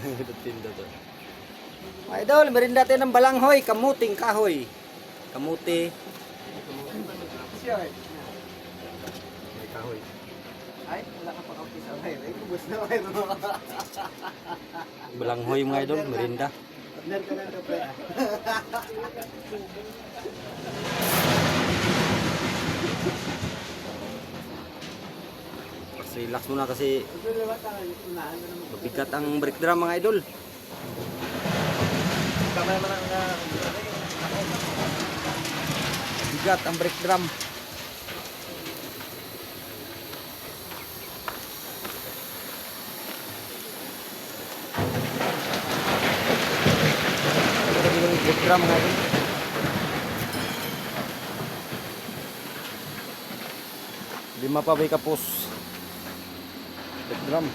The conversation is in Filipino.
Tinda to. Mga idol, merinda tayo ng balanghoy, kamuting kahoy. Kamuti. May kahoy. Ay, wala ka pa kapis sa bahay. Ay, kubos na bahay mo. Balanghoy mga idol, merinda. Partner ka lang kape. Relax muna kasi Ito liwat ang unahan na naman. mabigat ang brake drum mga idol. Tama naman ang Bigat ang brake drum. Ito yung brake drum mga idol. Lima pa bay kapos. Brake drum.